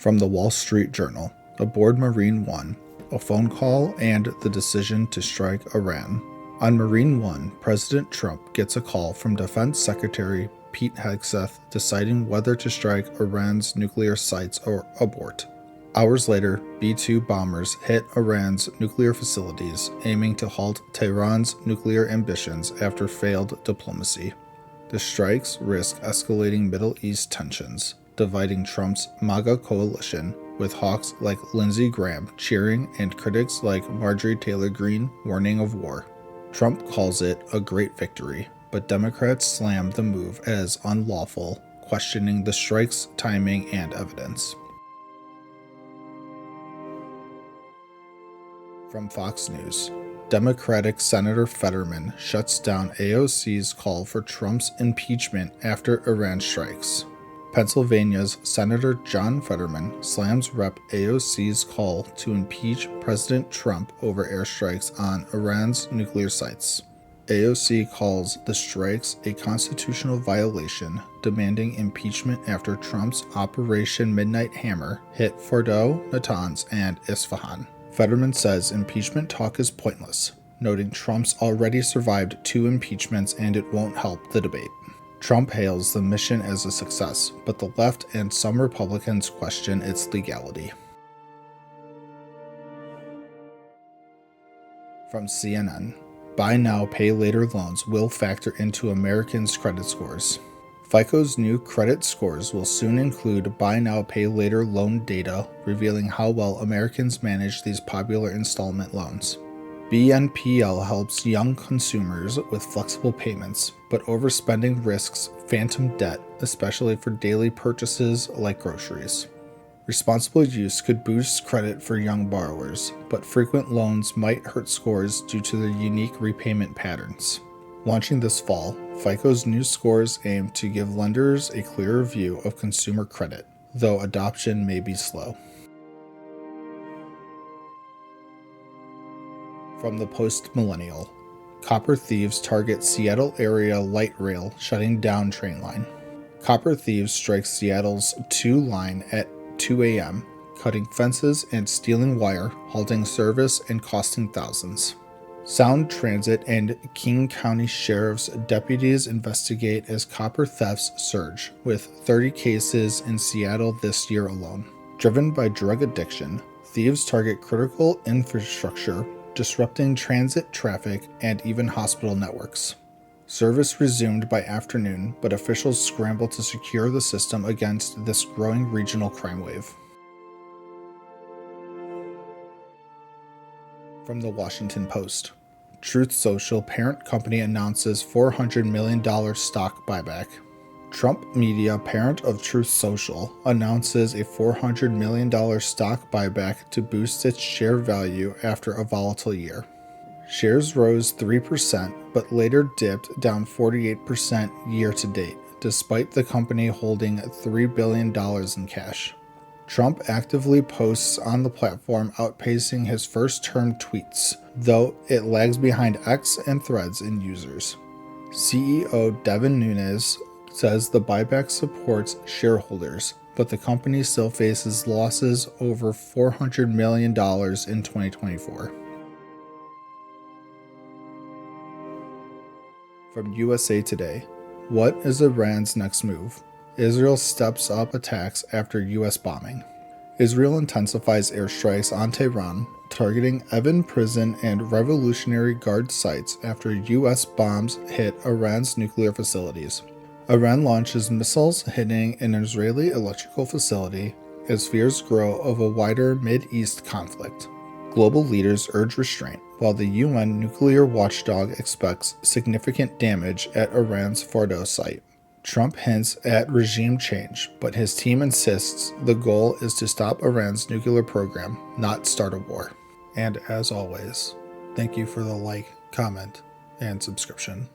From the Wall Street Journal, aboard Marine One, a phone call and the decision to strike Iran. On Marine One, President Trump gets a call from Defense Secretary Pete Hegseth deciding whether to strike Iran's nuclear sites or abort. Hours later, B-2 bombers hit Iran's nuclear facilities, aiming to halt Tehran's nuclear ambitions after failed diplomacy. The strikes risk escalating Middle East tensions, dividing Trump's MAGA coalition, with hawks like Lindsey Graham cheering and critics like Marjorie Taylor Greene warning of war. Trump calls it a great victory, but Democrats slam the move as unlawful, questioning the strike's timing and evidence. From Fox News, Democratic Senator Fetterman shuts down AOC's call for Trump's impeachment after Iran strikes. Pennsylvania's Senator John Fetterman slams Rep. AOC's call to impeach President Trump over airstrikes on Iran's nuclear sites. AOC calls the strikes a constitutional violation, demanding impeachment after Trump's Operation Midnight Hammer hit Fordo, Natanz, and Isfahan. Fetterman says impeachment talk is pointless, noting Trump's already survived 2 impeachments and it won't help the debate. Trump hails the mission as a success, but the left and some Republicans question its legality. From CNN, buy now, pay later loans will factor into Americans' credit scores. FICO's new credit scores will soon include buy now, pay later loan data, revealing how well Americans manage these popular installment loans. BNPL helps young consumers with flexible payments, but overspending risks phantom debt, especially for daily purchases like groceries. Responsible use could boost credit for young borrowers, but frequent loans might hurt scores due to their unique repayment patterns. Launching this fall, FICO's new scores aim to give lenders a clearer view of consumer credit, though adoption may be slow. From the Post-Millennial, copper thieves target Seattle area light rail, shutting down train line. Copper thieves strike Seattle's 2 line at 2 a.m., cutting fences and stealing wire, halting service and costing thousands. Sound Transit and King County Sheriff's deputies investigate as copper thefts surge, with 30 cases in Seattle this year alone. Driven by drug addiction, thieves target critical infrastructure, disrupting transit traffic and even hospital networks. Service resumed by afternoon, but officials scramble to secure the system against this growing regional crime wave. From the Washington Post, Truth Social parent company announces $400 million stock buyback. Trump Media, parent of Truth Social, announces a $400 million stock buyback to boost its share value after a volatile year. Shares rose 3%, but later dipped down 48% year-to-date, despite the company holding $3 billion in cash. Trump actively posts on the platform, outpacing his first-term tweets, though it lags behind X and Threads in users. CEO Devin Nunes says the buyback supports shareholders, but the company still faces losses over $400 million in 2024. From USA Today, what is Iran's next move? Israel steps up attacks after U.S. bombing. Israel intensifies airstrikes on Tehran, targeting Evin prison and Revolutionary Guard sites after U.S. bombs hit Iran's nuclear facilities. Iran launches missiles hitting an Israeli electrical facility as fears grow of a wider Mid-East conflict. Global leaders urge restraint, while the UN nuclear watchdog expects significant damage at Iran's Fordo site. Trump hints at regime change, but his team insists the goal is to stop Iran's nuclear program, not start a war. And as always, thank you for the like, comment, and subscription.